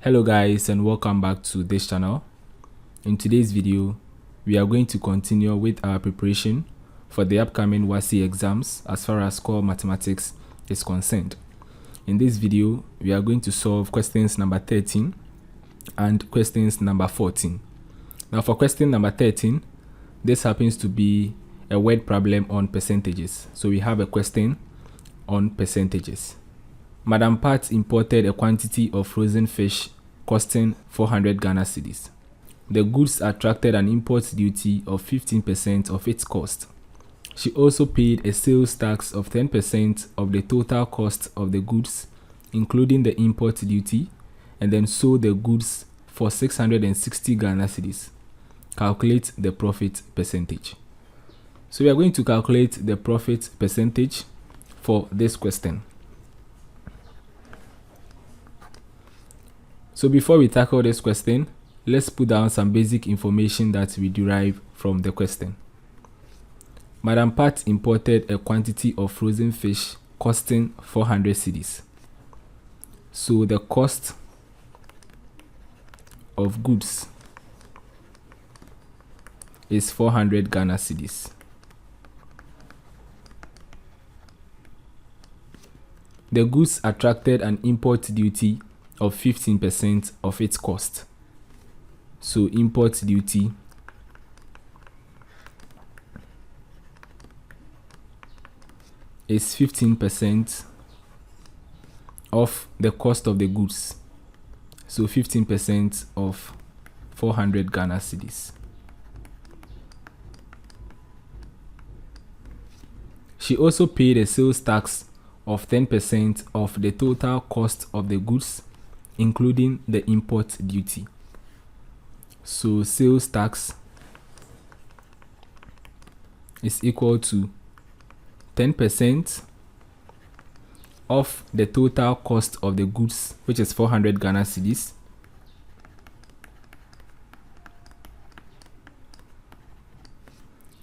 Hello guys, and welcome back to this channel. In today's video, we are going to continue with our preparation for the upcoming Wassce exams as far as core mathematics is concerned. In this video, we are going to solve questions number 13 and questions number 14. Now for question number 13, this happens to be a word problem on percentages. So we have a question on percentages. Madam Pat imported a quantity of frozen fish costing 400 Ghana cedis. The goods attracted an import duty of 15% of its cost. She also paid a sales tax of 10% of the total cost of the goods, including the import duty, and then sold the goods for 660 Ghana cedis. Calculate the profit percentage. So we are going to calculate the profit percentage for this question. So before we tackle this question, let's put down some basic information that we derive from the question. Madam Pat imported a quantity of frozen fish costing 400 cedis. So the cost of goods is 400 Ghana cedis. The goods attracted an import duty of 15% of its cost. So import duty is 15% of the cost of the goods. So 15% of 400 Ghana cedis. She also paid a sales tax of 10% of the total cost of the goods, including the import duty. So sales tax is equal to 10% of the total cost of the goods, which is 400 Ghana cedis,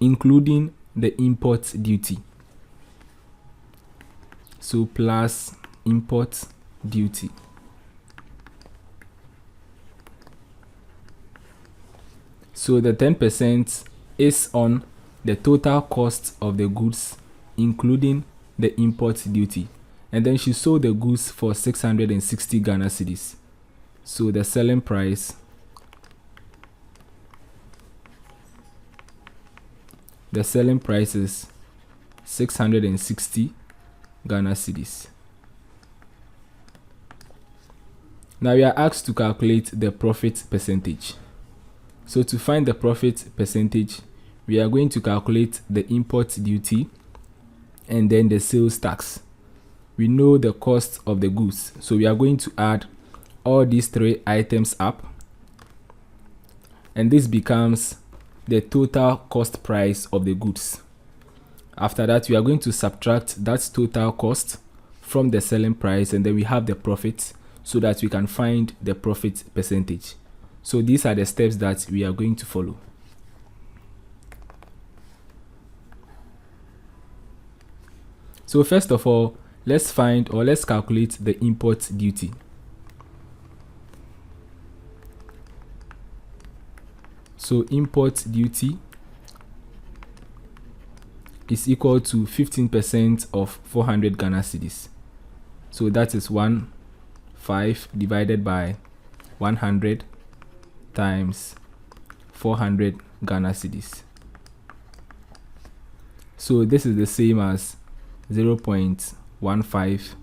including the import duty. So plus import duty. So the 10% is on the total cost of the goods, including the import duty. And then she sold the goods for 660 Ghana cedis. So the selling price is 660 Ghana cedis. Now we are asked to calculate the profit percentage. So to find the profit percentage, we are going to calculate the import duty and then the sales tax. We know the cost of the goods, so we are going to add all these three items up, and this becomes the total cost price of the goods. After that, we are going to subtract that total cost from the selling price, and then we have the profit so that we can find the profit percentage. So these are the steps that we are going to follow. So first of all, let's calculate the import duty. So import duty is equal to 15% of 400 Ghana cedis. So that is 15 divided by 100 times 400 Ghana cedis. So this is the same as 0.15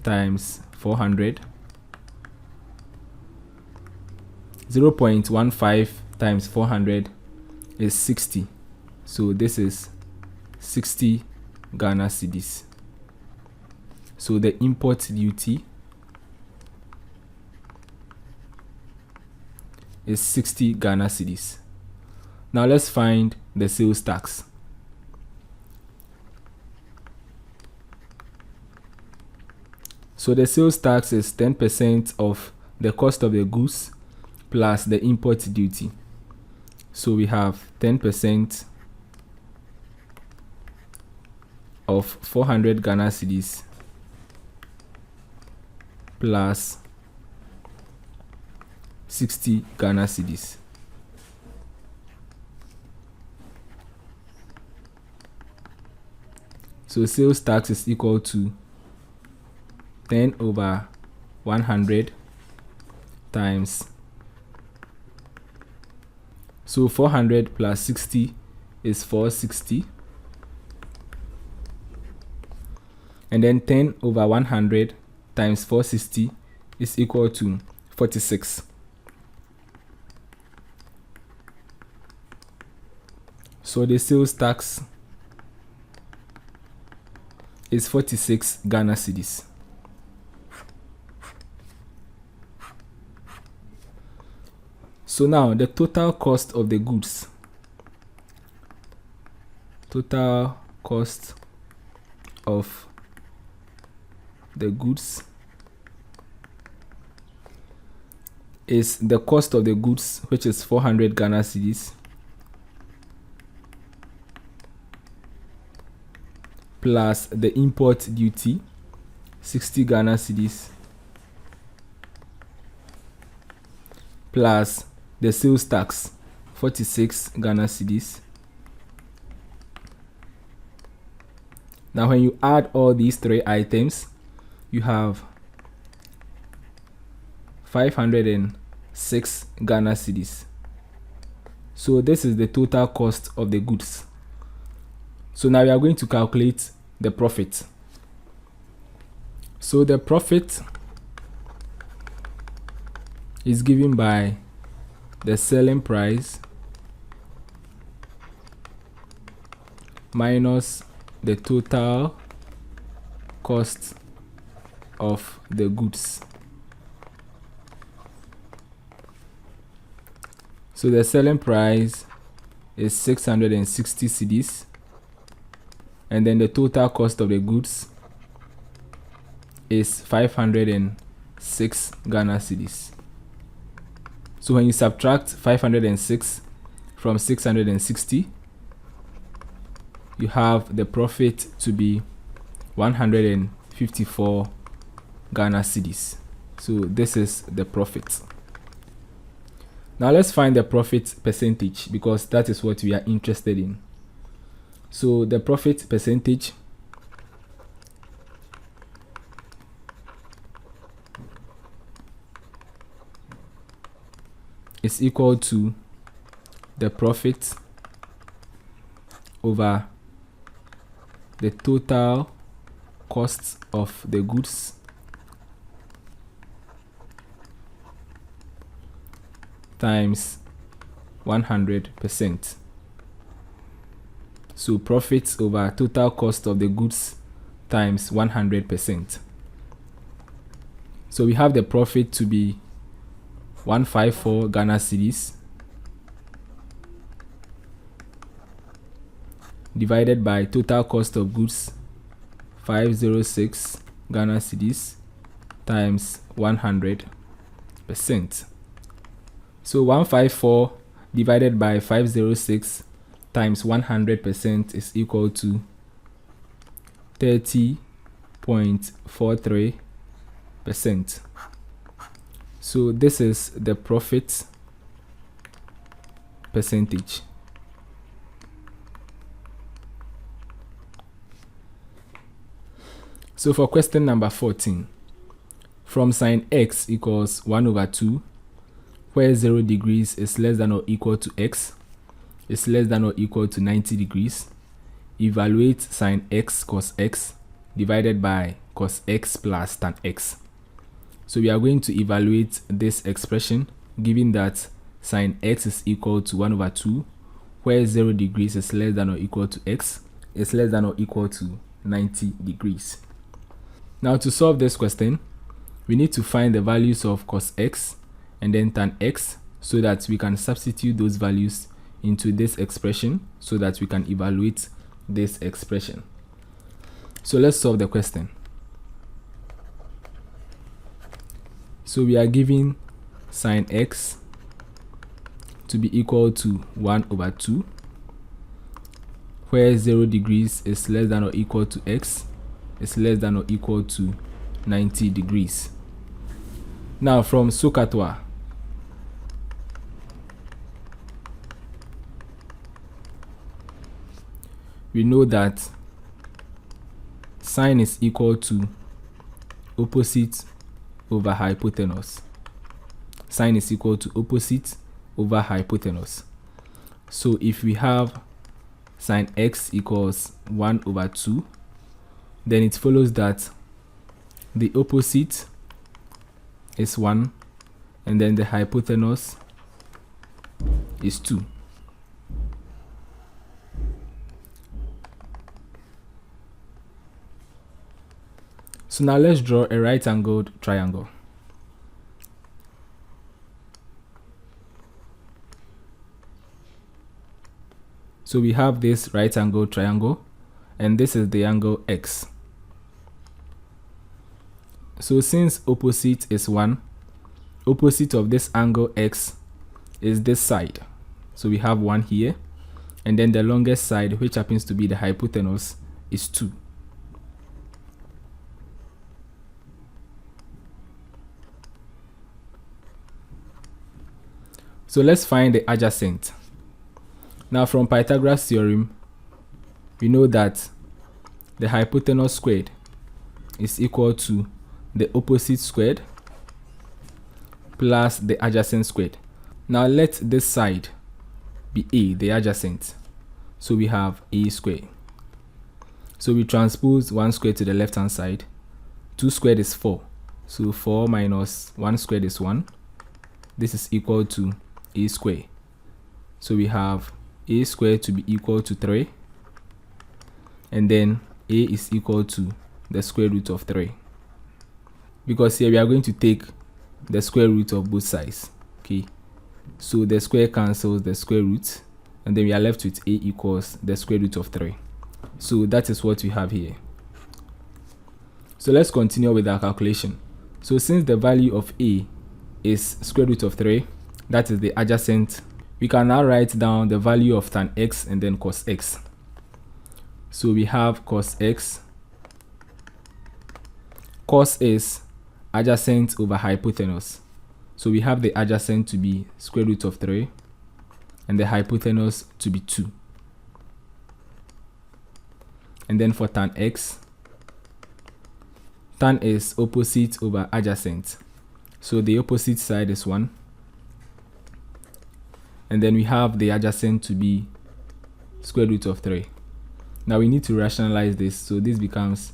times 400. 0.15 times 400 is 60. So this is 60 Ghana cedis. So the import duty is 60 Ghana cedis. Now let's find the sales tax. So the sales tax is 10% of the cost of the goods plus the import duty. So we have 10% of 400 Ghana cedis plus 60 Ghana cedis. So sales tax is equal to 10 over 100 times, so 400 plus 60 is 460, and then 10 over 100 times 460 is equal to 46. So the sales tax is 46 Ghana cedis. So now the total cost of the goods. Total cost of the goods is the cost of the goods, which is 400 Ghana cedis, plus the import duty, 60 Ghana cedis, plus the sales tax, 46 Ghana cedis. Now when you add all these three items, you have 506 Ghana cedis. So this is the total cost of the goods. So now we are going to calculate the profit. So the profit is given by the selling price minus the total cost of the goods. So the selling price is 660 cedis, and then the total cost of the goods is 506 Ghana cedis. So when you subtract 506 from 660, you have the profit to be 154 Ghana cedis. So this is the profit. Now let's find the profit percentage, because that is what we are interested in. So the profit percentage is equal to the profit over the total cost of the goods times 100%. So profits over total cost of the goods times 100%. So we have the profit to be 154 Ghana cedis divided by total cost of goods 506 Ghana cedis times 100%. So 154 divided by 506 times 100% is equal to 30.43%. So this is the profit percentage. So for question number 14, from sin x equals 1 over 2, where 0 degrees is less than or equal to x, is less than or equal to 90 degrees, evaluate sin x cos x divided by cos x plus tan x. So we are going to evaluate this expression given that sin x is equal to 1 over 2, where 0 degrees is less than or equal to x, is less than or equal to 90 degrees. Now to solve this question, we need to find the values of cos x and then tan x so that we can substitute those values into this expression so that we can evaluate this expression. So let's solve the question. So we are given sin x to be equal to 1 over 2, where 0 degrees is less than or equal to x, is less than or equal to 90 degrees. Now from SOHCAHTOA, we know that sine is equal to opposite over hypotenuse. Sine is equal to opposite over hypotenuse. So if we have sine x equals 1 over 2, then it follows that the opposite is 1 and then the hypotenuse is 2. So now let's draw a right-angled triangle. So we have this right-angled triangle, and this is the angle x. So since opposite is 1, opposite of this angle x is this side. So we have 1 here, and then the longest side, which happens to be the hypotenuse, is 2. So let's find the adjacent. Now from Pythagoras theorem, we know that the hypotenuse squared is equal to the opposite squared plus the adjacent squared. Now let this side be A, the adjacent. So we have A squared. So we transpose 1 squared to the left hand side. 2 squared is 4. So 4 minus 1 squared is 1. This is equal to A squared. So we have A squared to be equal to 3. And then A is equal to the square root of 3. Because here we are going to take the square root of both sides. Okay. So the square cancels the square root, and then we are left with A equals the square root of 3. So that is what we have here. So let's continue with our calculation. So since the value of A is square root of 3, that is the adjacent, we can now write down the value of tan x and then cos x. So we have cos x. Cos is adjacent over hypotenuse. So we have the adjacent to be square root of 3 and the hypotenuse to be 2. And then for tan x, tan is opposite over adjacent. So the opposite side is 1. And then we have the adjacent to be square root of 3. Now we need to rationalize this. So this becomes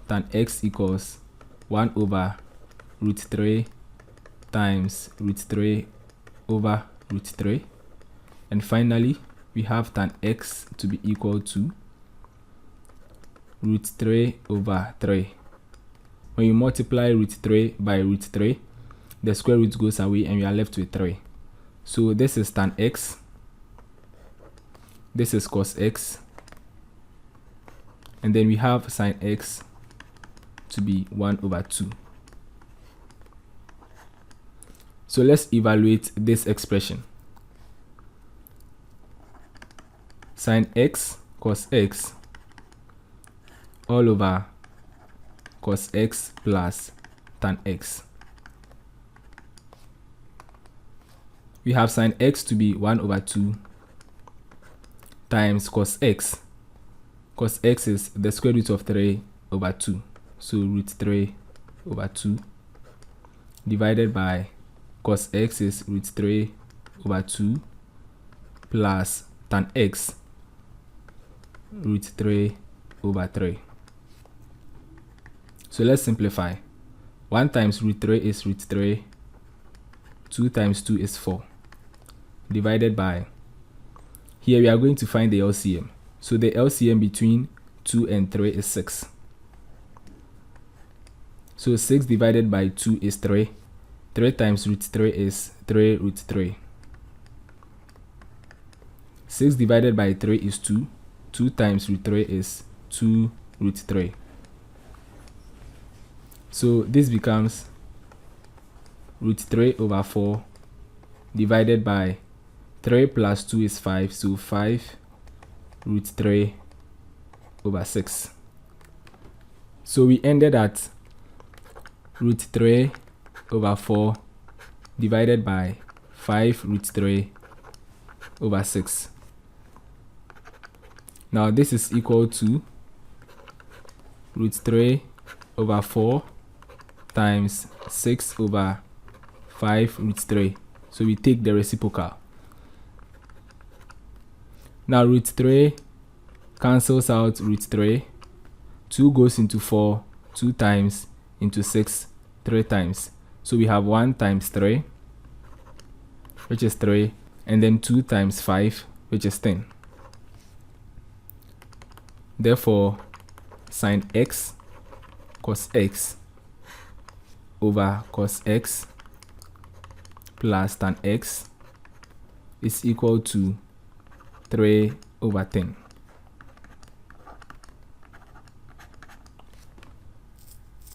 tan x equals 1 over root 3 times root 3 over root 3. And finally, we have tan x to be equal to root 3 over 3. When you multiply root 3 by root 3, the square root goes away and we are left with 3. So this is tan x, this is cos x, and then we have sin x to be 1 over 2. So let's evaluate this expression. Sin x cos x all over cos x plus tan x. We have sin x to be 1 over 2 times cos x. Cos x is the square root of 3 over 2. So root 3 over 2 divided by cos x is root 3 over 2 plus tan x root 3 over 3. So let's simplify. 1 times root 3 is root 3. 2 times 2 is 4. Divided by, here we are going to find the LCM. So the LCM between 2 and 3 is 6. So 6 divided by 2 is 3. 3 times root 3 is 3 root 3. 6 divided by 3 is 2. 2 times root 3 is 2 root 3. So this becomes root 3 over 4 divided by 3 plus 2 is 5. So 5 root 3 over 6. So we ended at root 3 over 4 divided by 5 root 3 over 6. Now this is equal to root 3 over 4 times 6 over 5 root 3. So we take the reciprocal. Now root 3 cancels out root 3. 2 goes into 4 2 times, into 6 3 times. So we have 1 times 3, which is 3, and then 2 times 5, which is 10. Therefore, sin x cos x over cos x plus tan x is equal to 3 over 10.